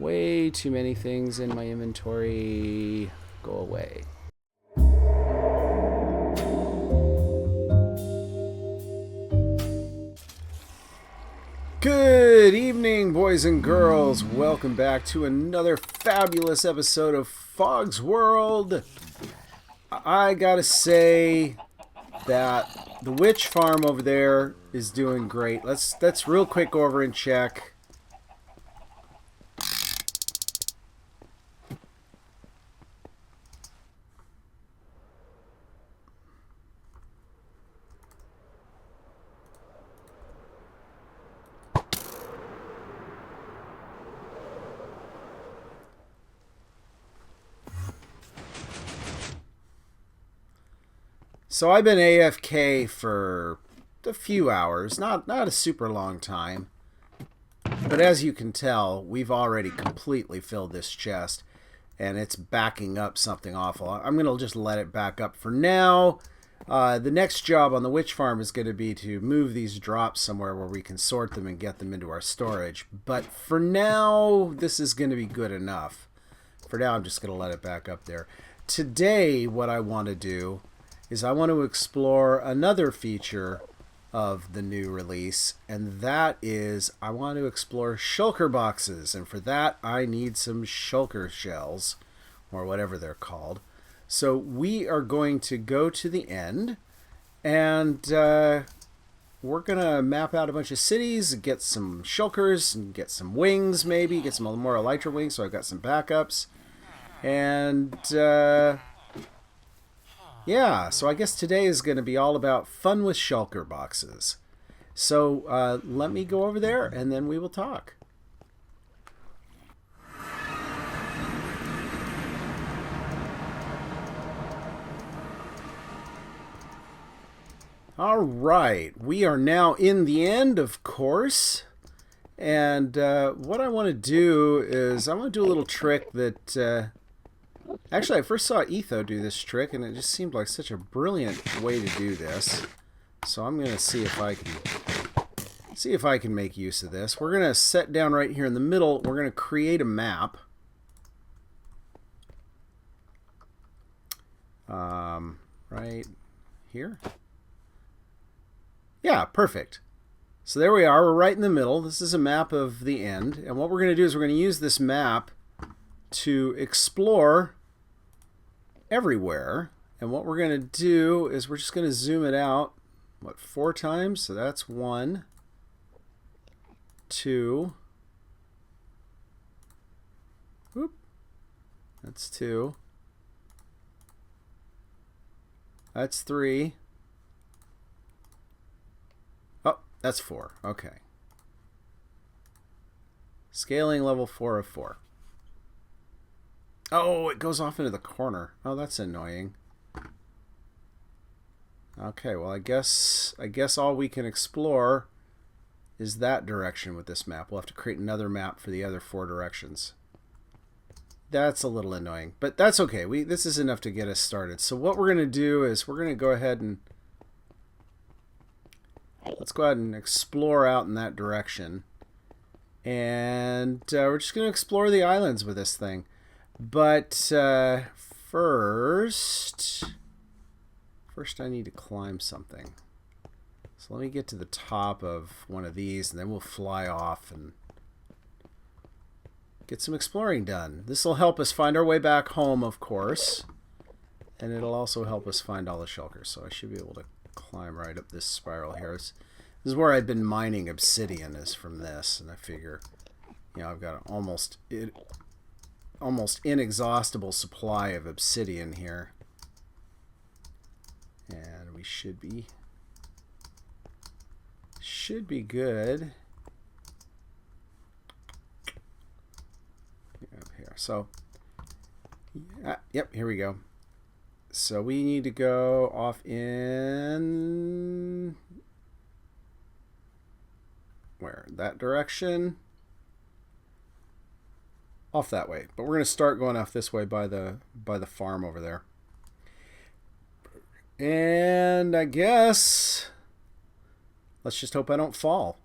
Way too many things in my inventory. Go away. Good evening, boys and girls. Welcome back to another fabulous episode of Fog's World. I gotta say that the witch farm over there is doing great. Let's real quick go over and check. So I've been AFK for a few hours, not a super long time. But as you can tell, we've already completely filled this chest, and it's backing up something awful. I'm going to just let it back up for now. The next job on the witch farm is going to be to move these drops somewhere where we can sort them and get them into our storage. But for now, this is going to be good enough. For now, I'm just going to let it back up there. Today, what I want to do is I want to explore another feature of the new release, and that is I want to explore shulker boxes, and for that I need some shulker shells, or whatever they're called. So we are going to go to the end, and we're going to map out a bunch of cities, get some shulkers, and get some wings maybe, get some more elytra wings so I've got some backups, and yeah, so I guess today is going to be all about fun with shulker boxes. So let me go over there and then we will talk. All right, we are now in the end, of course. And what I want to do is I want to do a little trick that... Actually, I first saw Etho do this trick, and it just seemed like such a brilliant way to do this. So I'm going to see if I can make use of this. We're going to set down right here in the middle. We're going to create a map. Right here. Yeah, perfect. So there we are. We're right in the middle. This is a map of the end. And what we're going to do is we're going to use this map to explore everywhere. And what we're going to do is we're just going to zoom it out, what, 4 times? So that's 1, 2, whoop, that's 2, that's 3, oh, that's 4, okay. Scaling level 4 of 4. Oh, it goes off into the corner. Oh, that's annoying. Okay, well, I guess all we can explore is that direction with this map. We'll have to create another map for the other 4 directions. That's a little annoying, but that's okay. This is enough to get us started. So what we're going to do is we're going to go ahead and let's go ahead and explore out in that direction. And we're just going to explore the islands with this thing. But first I need to climb something. So let me get to the top of one of these, and then we'll fly off and get some exploring done. This will help us find our way back home, of course. And it'll also help us find all the shulkers. So I should be able to climb right up this spiral here. This is where I've been mining obsidian, is from this. And I figure, you know, I've got almost inexhaustible supply of obsidian here, and we should be good. Here, so yep, here we go. So we need to go off in where? That direction. Off that way, but we're going to start going off this way by the farm over there. And I guess let's just hope I don't fall.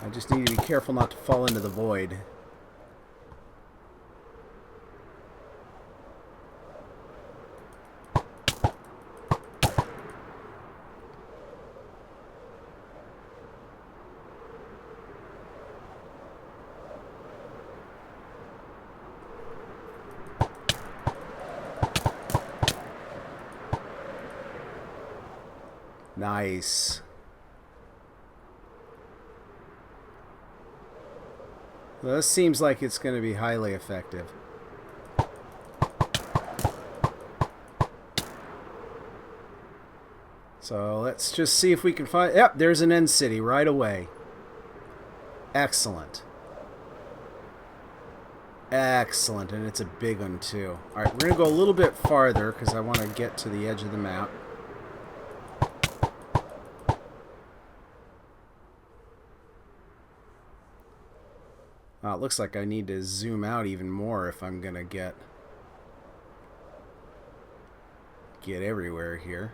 I just need to be careful not to fall into the void. Nice. Well, this seems like it's going to be highly effective. So let's just see if we can find... Yep, there's an end city right away. Excellent. Excellent, and it's a big one too. Alright, we're going to go a little bit farther because I want to get to the edge of the map. It looks like I need to zoom out even more if I'm going to get everywhere here.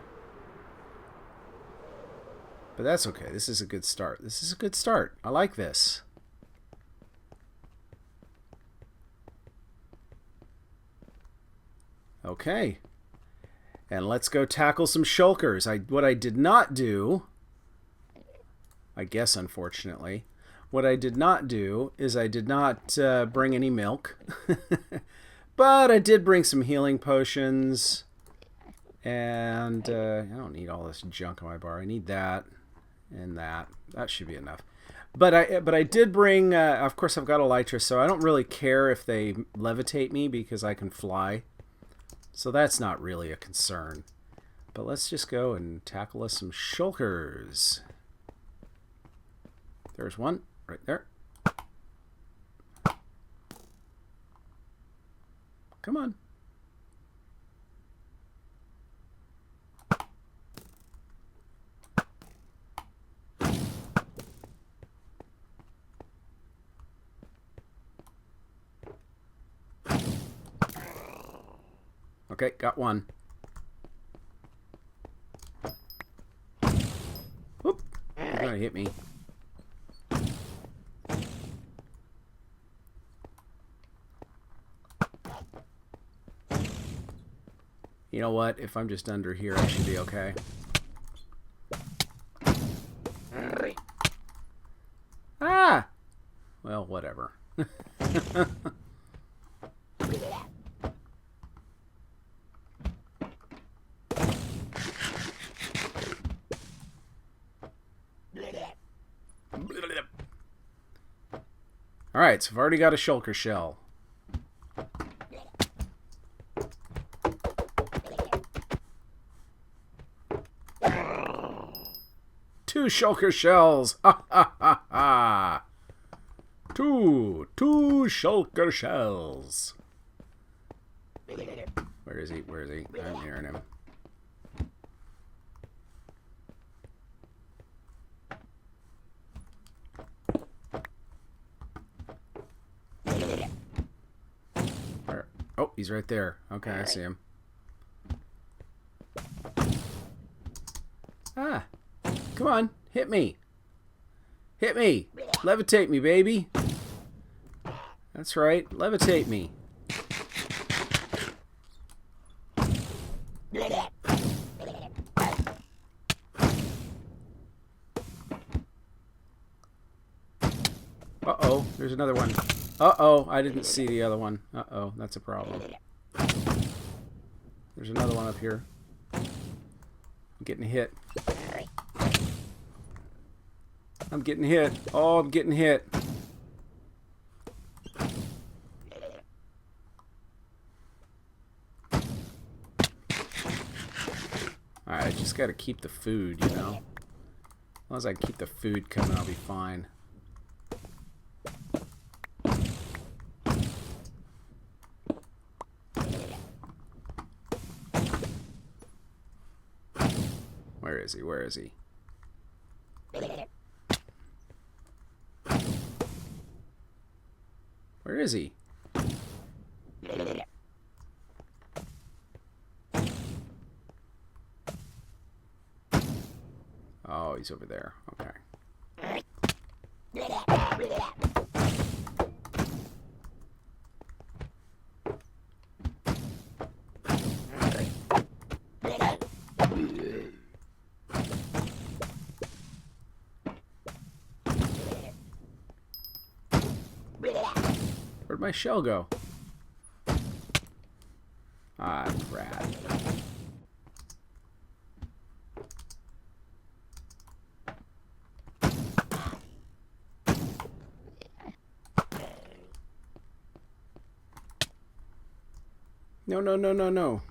But that's okay. This is a good start. This is a good start. I like this. Okay. And let's go tackle some shulkers. What I did not do, I guess unfortunately, what I did not do is I did not bring any milk. But I did bring some healing potions. And I don't need all this junk on my bar. I need that and that. That should be enough. But I did bring, of course I've got elytra, so I don't really care if they levitate me because I can fly. So that's not really a concern. But let's just go and tackle us some shulkers. There's one right there. Come on. Okay, got one. Whoop! You're gonna hit me. You know what? If I'm just under here, I should be okay. Ah! Well, whatever. Alright, so I've already got a shulker shell. Two shulker shells! Ha ha ha ha! Two shulker shells! Where is he? Where is he? I'm hearing him. Oh, he's right there. Okay, I see him. Ah! Come on, hit me. Hit me. Levitate me, baby. That's right, levitate me. Uh-oh, there's another one. Uh-oh, I didn't see the other one. Uh-oh, that's a problem. There's another one up here. I'm getting hit. I'm getting hit. Oh, I'm getting hit. Alright, I just gotta keep the food, you know. As long as I keep the food coming, I'll be fine. Where is he? Where is he? Where is he? Oh, he's over there. Okay. Where'd my shell go? Ah, crap. No, no, no, no, no.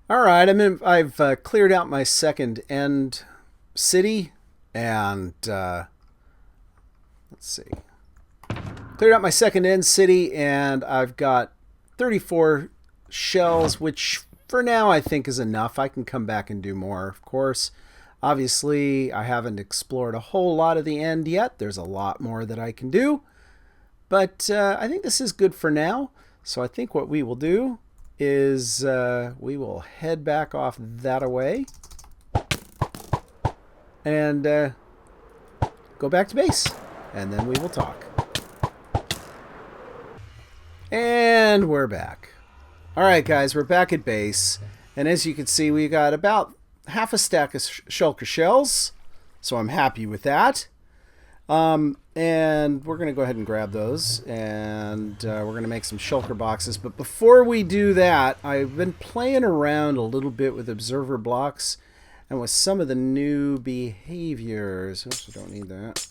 All right, I've cleared out my second end city, and let's see, cleared out my second end city, and I've got 34 shells, which for now I think is enough. I can come back and do more, of course. Obviously, I haven't explored a whole lot of the end yet. There's a lot more that I can do, but I think this is good for now. So I think what we will do is we will head back off that away and go back to base, and then we will talk. And we're back. All right, guys, we're back at base, and as you can see, we got about half a stack of shulker shells, so I'm happy with that. And we're going to go ahead and grab those, and we're going to make some shulker boxes. But before we do that, I've been playing around a little bit with observer blocks and with some of the new behaviors. Oops, we don't need that.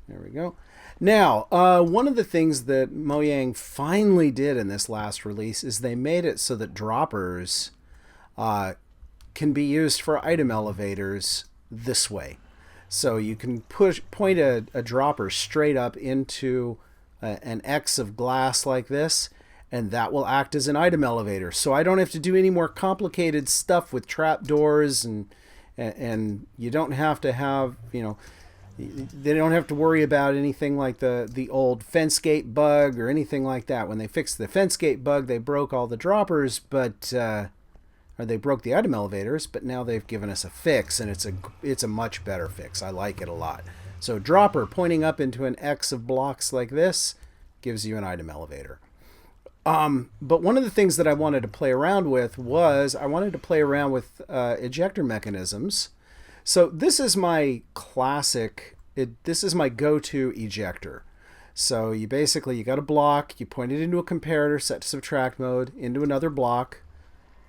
There we go. Now, one of the things that Mojang finally did in this last release is they made it so that droppers can be used for item elevators this way. So you can point a dropper straight up into an X of glass like this, and that will act as an item elevator. So I don't have to do any more complicated stuff with trapdoors, and you don't have to have, you know, they don't have to worry about anything like the old fence gate bug or anything like that. When they fixed the fence gate bug, they broke all the droppers, but or they broke the item elevators, but now they've given us a fix, and it's a much better fix. I like it a lot. So dropper pointing up into an X of blocks like this gives you an item elevator. But one of the things that I wanted to play around with was I wanted to play around with ejector mechanisms. So this is my classic, this is my go-to ejector. So you got a block, you point it into a comparator set to subtract mode, into another block,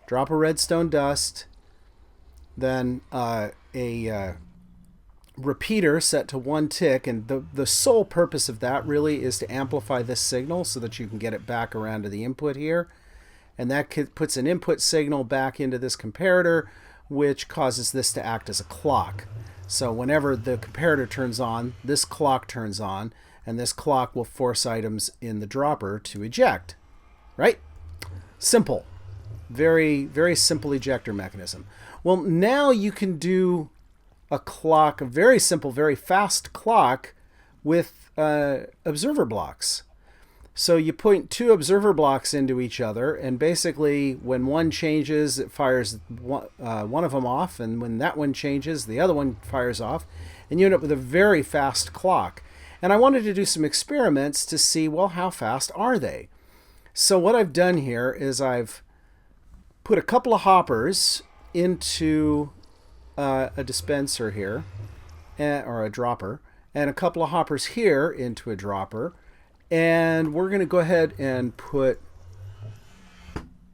drop a redstone dust, then a repeater set to 1 tick, and the sole purpose of that really is to amplify this signal so that you can get it back around to the input here, and that puts an input signal back into this comparator, which causes this to act as a clock. So whenever the comparator turns on, this clock turns on, and this clock will force items in the dropper to eject. Right? Simple. Very, very simple ejector mechanism. Well, now you can do a clock, a very simple, very fast clock with observer blocks. So you point 2 observer blocks into each other, and basically when one changes, it fires one of them off, and when that one changes, the other one fires off, and you end up with a very fast clock. And I wanted to do some experiments to see, well, how fast are they? So what I've done here is I've put a couple of hoppers into a dispenser here, or a dropper, and a couple of hoppers here into a dropper. And we're going to go ahead and put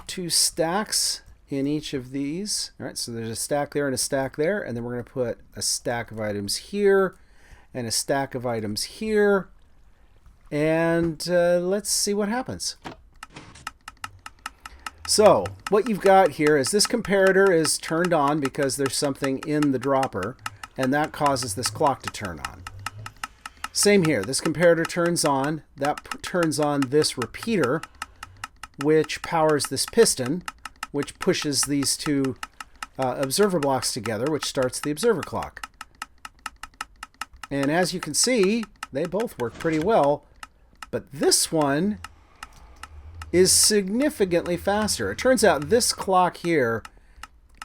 2 stacks in each of these. All right, so there's a stack there and a stack there, and then we're going to put a stack of items here and a stack of items here, and let's see what happens. So what you've got here is this comparator is turned on because there's something in the dropper, and that causes this clock to turn on. Same here, this comparator turns on, that turns on this repeater, which powers this piston, which pushes these 2 observer blocks together, which starts the observer clock. And as you can see, they both work pretty well, but this one is significantly faster. It turns out this clock here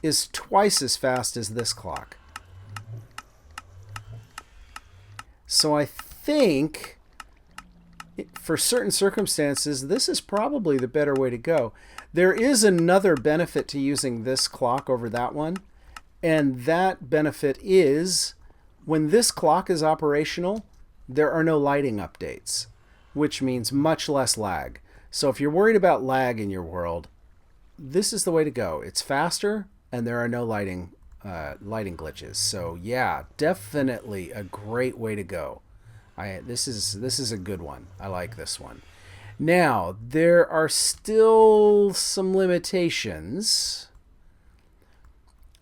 is twice as fast as this clock. So I think for certain circumstances, this is probably the better way to go. There is another benefit to using this clock over that one, and that benefit is when this clock is operational, there are no lighting updates, which means much less lag. So if you're worried about lag in your world, this is the way to go. It's faster, and there are no lighting glitches. So yeah, definitely a great way to go. This is a good one. I like this one. Now, there are still some limitations.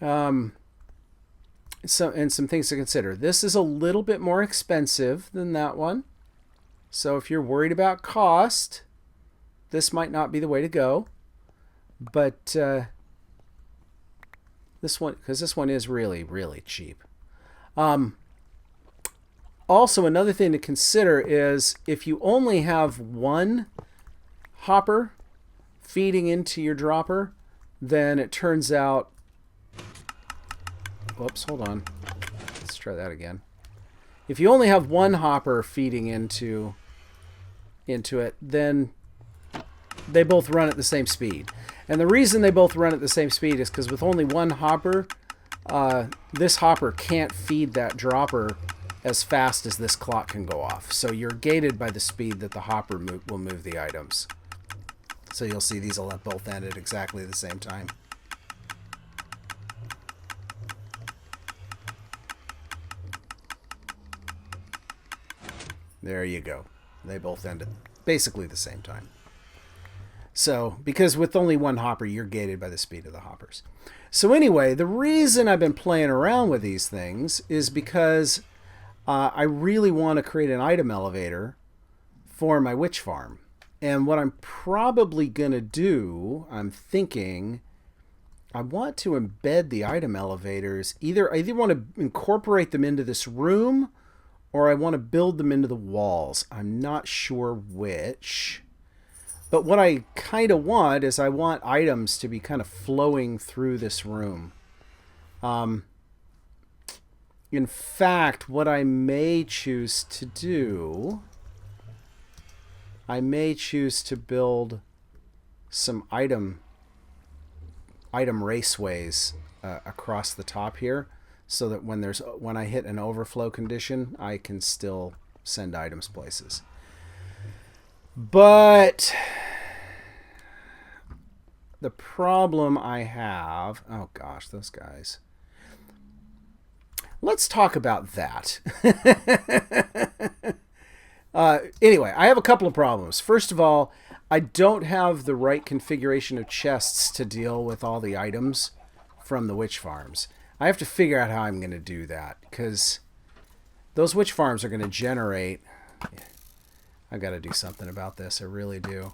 And some things to consider. This is a little bit more expensive than that one. So if you're worried about cost, this might not be the way to go. But this one, because this one is really, really cheap. Also, another thing to consider is if you only have one hopper feeding into your dropper, then it turns out... Whoops, hold on. Let's try that again. If you only have one hopper feeding into it, then they both run at the same speed. And the reason they both run at the same speed is because with only one hopper, this hopper can't feed that dropper as fast as this clock can go off. So you're gated by the speed that the hopper will move the items. So you'll see these will both end at exactly the same time. There you go. They both end at basically the same time. So, because with only one hopper, you're gated by the speed of the hoppers. So anyway, the reason I've been playing around with these things is because I really want to create an item elevator for my witch farm. And what I'm probably going to do, I'm thinking, I want to embed the item elevators. I either want to incorporate them into this room, or I want to build them into the walls. I'm not sure which. But what I kind of want is I want items to be kind of flowing through this room. In fact, what I may choose to do, I may choose to build some item raceways across the top here, so that when I hit an overflow condition, I can still send items places. But the problem I have, oh gosh, those guys. Let's talk about that. Anyway, I have a couple of problems. First of all, I don't have the right configuration of chests to deal with all the items from the witch farms. I have to figure out how I'm going to do that, because those witch farms are going to generate... I've got to do something about this. I really do.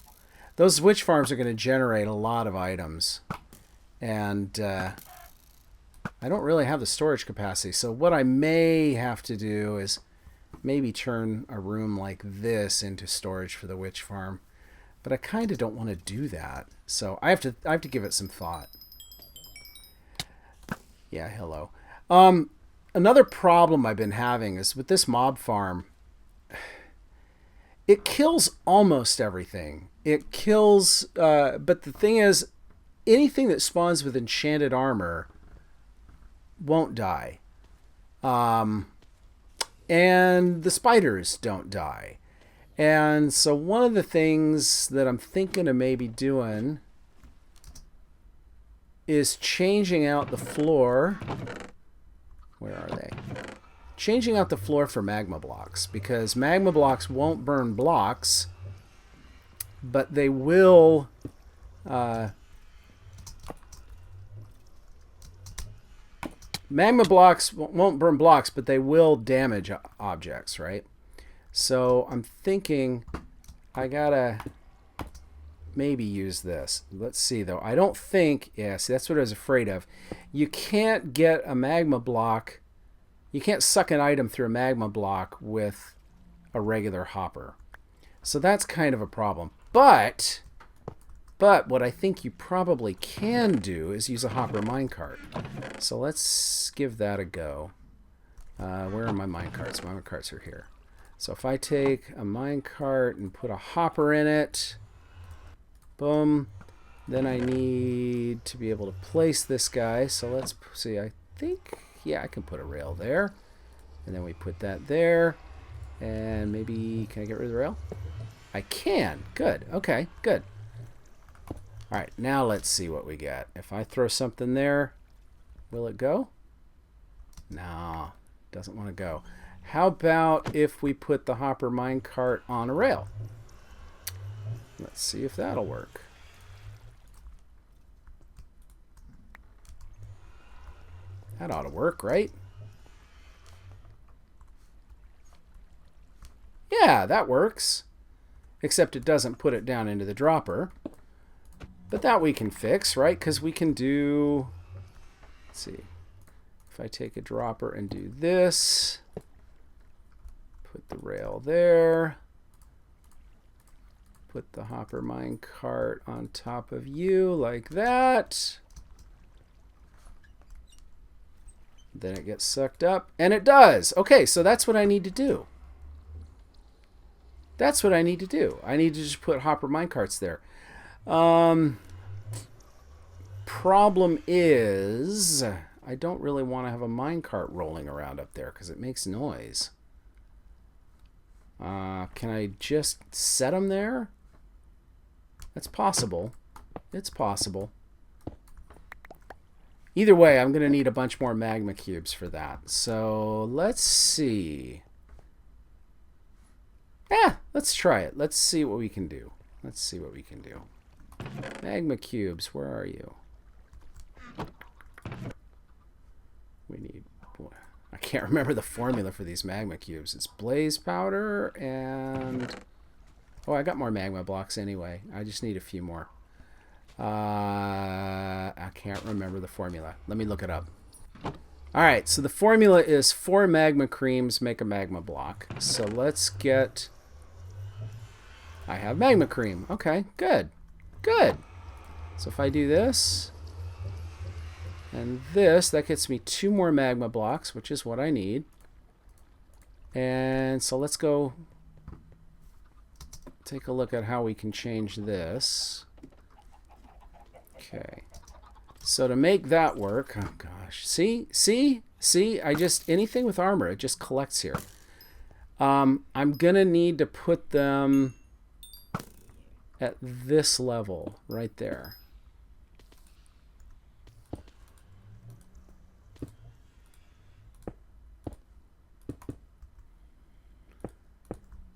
Those witch farms are going to generate a lot of items. And I don't really have the storage capacity. So what I may have to do is maybe turn a room like this into storage for the witch farm. But I kind of don't want to do that. So I have to give it some thought. Yeah, hello. Another problem I've been having is with this mob farm, it kills almost everything. It kills, but the thing is, anything that spawns with enchanted armor won't die. And the spiders don't die. And so one of the things that I'm thinking of maybe doing is changing out the floor. Where are they? Changing out the floor for magma blocks, because magma blocks won't burn blocks, but they will magma blocks won't burn blocks, but they will damage objects, right? So I'm thinking I gotta maybe use this. Let's see though. I don't think, yeah, see, that's what I was afraid of. You can't get a magma block, you can't suck an item through a magma block with a regular hopper. So that's kind of a problem. But what I think you probably can do is use a hopper minecart. So let's give that a go. Where are my minecarts? My minecarts are here. So if I take a minecart and put a hopper in it, boom, then I need to be able to place this guy. So let's see, I think, yeah, I can put a rail there. And then we put that there. And maybe, can I get rid of the rail? I can. Good. Okay, good. All right, now let's see what we get. If I throw something there, will it go? No, doesn't want to go. How about if we put the hopper minecart on a rail? Let's see if that'll work. That ought to work, right? Yeah, that works. Except it doesn't put it down into the dropper. But that we can fix, right? Because we can do... Let's see. If I take a dropper and do this... Put the rail there. Put the hopper minecart on top of you like that. Then it gets sucked up. And it does! Okay, so that's what I need to do. That's what I need to do. I need to just put hopper minecarts there. Problem is, I don't really want to have a minecart rolling around up there because it makes noise. Can I just set them there? That's possible. It's possible. Either way, I'm going to need a bunch more magma cubes for that. So let's see. Yeah, let's try it. Let's see what we can do. Let's see what we can do. Magma cubes, where are you? We need... I can't remember the formula for these magma cubes. It's blaze powder and... Oh, I got more magma blocks anyway. I just need a few more. I can't remember the formula. Let me look it up. Alright, so the formula is 4 magma creams make a magma block. So let's get... I have magma cream. Okay, good. Good. So if I do this and this, that gets me 2 more magma blocks, which is what I need. And so let's go take a look at how we can change this. Okay. So to make that work, oh gosh. See? I just, anything with armor, it just collects here. I'm going to need to put them at this level right there.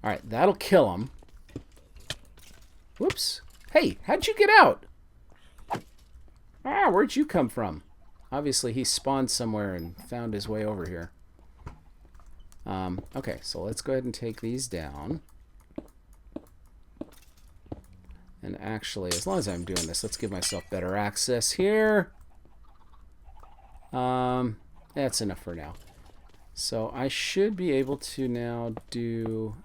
All right, that'll kill him. Whoops. Hey, how'd you get out? Ah, where'd you come from? Obviously, he spawned somewhere and found his way over here. Okay, so let's go ahead and take these down. And actually, as long as I'm doing this, let's give myself better access here. That's enough for now. So I should be able to now do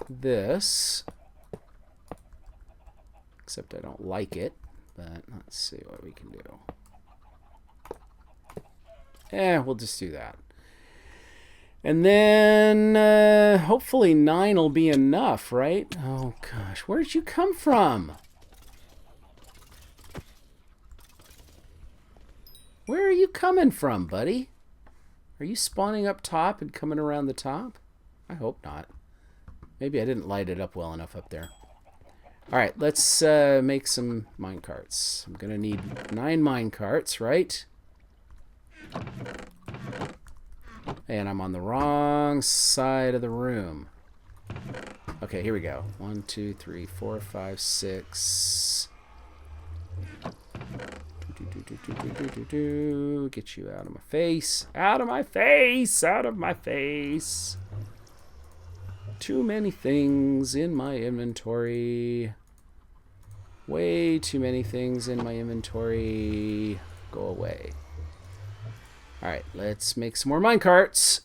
this. Except I don't like it. But let's see what we can do. We'll just do that. And then hopefully 9 will be enough, right? Oh gosh, where did you come from? Where are you coming from, buddy? Are you spawning up top and coming around the top? I hope not. Maybe I didn't light it up well enough up there. Alright, let's make some minecarts. I'm going to need 9 minecarts, right? And I'm on the wrong side of the room. Okay, here we go. 1, 2, 3, 4, 5, 6. Get you out of my face. Out of my face! Out of my face! Too many things in my inventory. Way too many things in my inventory. Go away. Alright, let's make some more minecarts.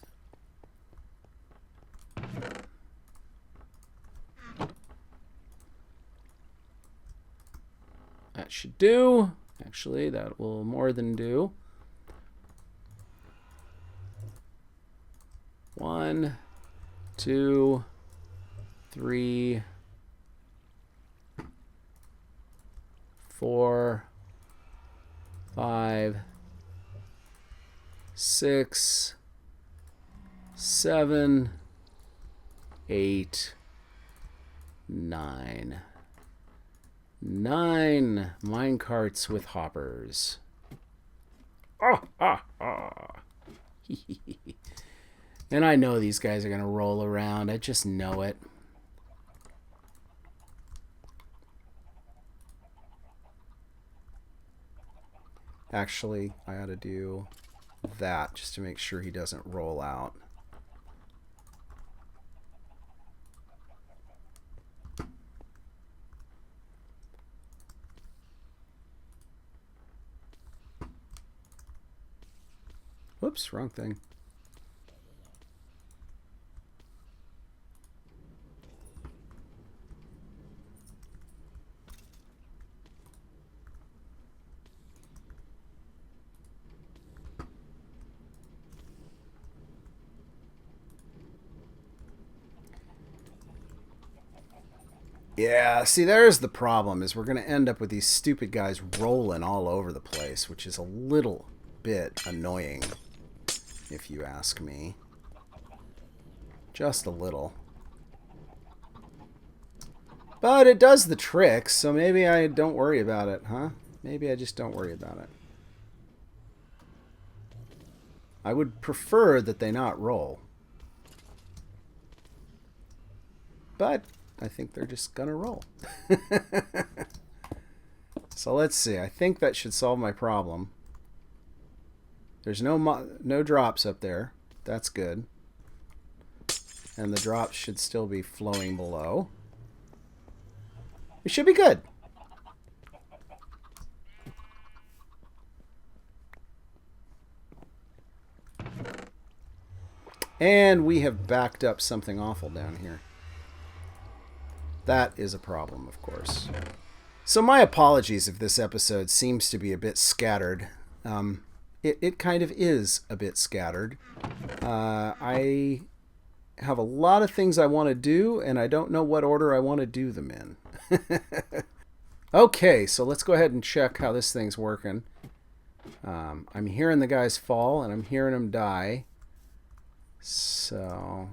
That should do. Actually, that will more than do. 1, 2, 3, 4, 5, 6, 7, 8, 9. 9 minecarts with hoppers. Ah, ah, ah. And I know these guys are going to roll around. I just know it. Actually, I ought to do that just to make sure he doesn't roll out. Whoops, wrong thing. Yeah, see, there's the problem, is we're going to end up with these stupid guys rolling all over the place, which is a little bit annoying, if you ask me. Just a little. But it does the trick, so maybe I don't worry about it, huh? Maybe I just don't worry about it. I would prefer that they not roll. But I think they're just gonna roll. So let's see. I think that should solve my problem. There's no drops up there. That's good. And the drops should still be flowing below. It should be good. And we have backed up something awful down here. That is a problem, of course. So my apologies if this episode seems to be a bit scattered. It kind of is a bit scattered. I have a lot of things I want to do, and I don't know what order I want to do them in. Okay, so let's go ahead and check how this thing's working. I'm hearing the guys fall, and I'm hearing them die. So...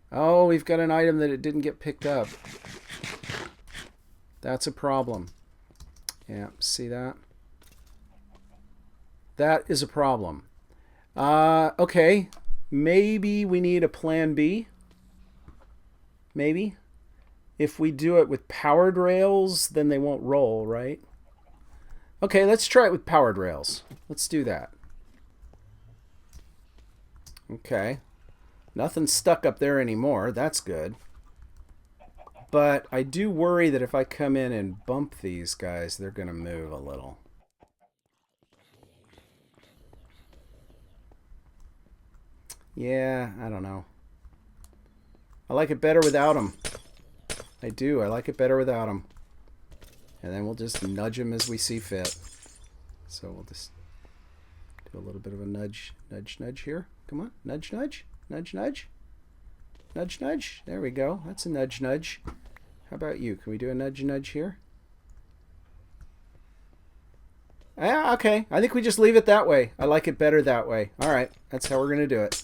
Oh, we've got an item that it didn't get picked up. That's a problem. Yeah, see that? That is a problem. Okay. Maybe we need a plan B. Maybe. If we do it with powered rails, then they won't roll, right? Okay, let's try it with powered rails. Let's do that. Okay. Nothing's stuck up there anymore. That's good. But I do worry that if I come in and bump these guys, they're going to move a little. Yeah, I don't know. I like it better without them. I do. I like it better without them. And then we'll just nudge them as we see fit. So we'll just do a little bit of a nudge, nudge, nudge here. Come on. Nudge, nudge. Nudge, nudge. Nudge, nudge. There we go. That's a nudge, nudge. How about you? Can we do a nudge, nudge here? Yeah, okay. I think we just leave it that way. I like it better that way. All right. That's how we're going to do it.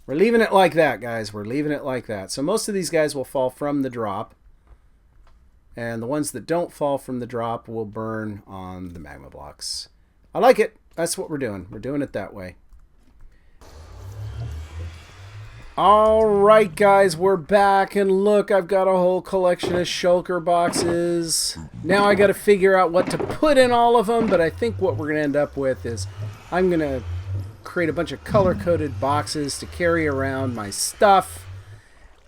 We're leaving it like that, guys. We're leaving it like that. So most of these guys will fall from the drop. And the ones that don't fall from the drop will burn on the magma blocks. I like it. That's what we're doing. We're doing it that way. All right, guys, we're back, and look, I've got a whole collection of shulker boxes. Now I got to figure out what to put in all of them, but I think what we're going to end up with is I'm going to create a bunch of color-coded boxes to carry around my stuff.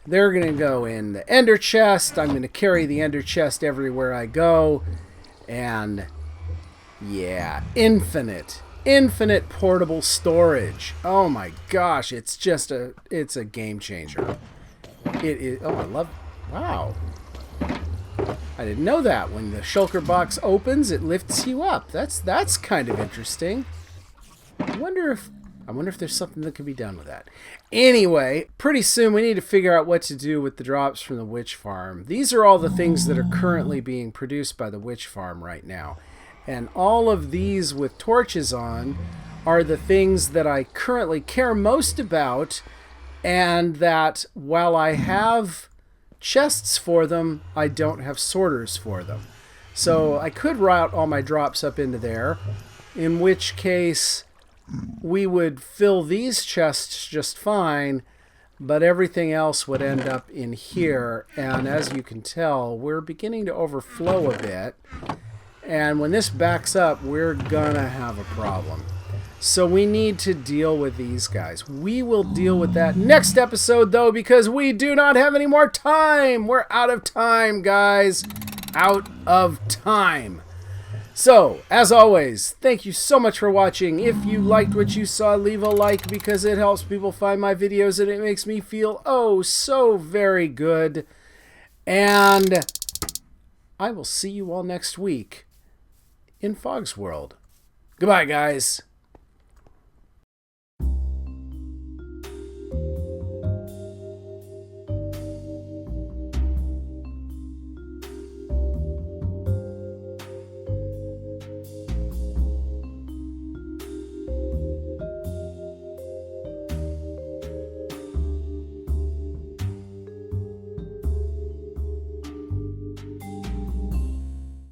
They're going to go in the ender chest. I'm going to carry the ender chest everywhere I go, and yeah, infinite portable storage. Oh my gosh, it's a game changer. It is. Oh, I love. Wow, I didn't know that. When the shulker box opens, it lifts you up. That's kind of interesting. I wonder if there's something that can be done with that. Anyway, pretty soon we need to figure out what to do with the drops from the witch farm. These are all the things that are currently being produced by the witch farm right now. And all of these with torches on are the things that I currently care most about, and that while I have chests for them, I don't have sorters for them. So I could route all my drops up into there, in which case we would fill these chests just fine, but everything else would end up in here. And as you can tell, we're beginning to overflow a bit. And when this backs up, we're gonna have a problem. So we need to deal with these guys. We will deal with that next episode, though, because we do not have any more time. We're out of time, guys. Out of time. So, as always, thank you so much for watching. If you liked what you saw, leave a like, because it helps people find my videos and it makes me feel oh so very good. And I will see you all next week in Fog's World. Goodbye, guys.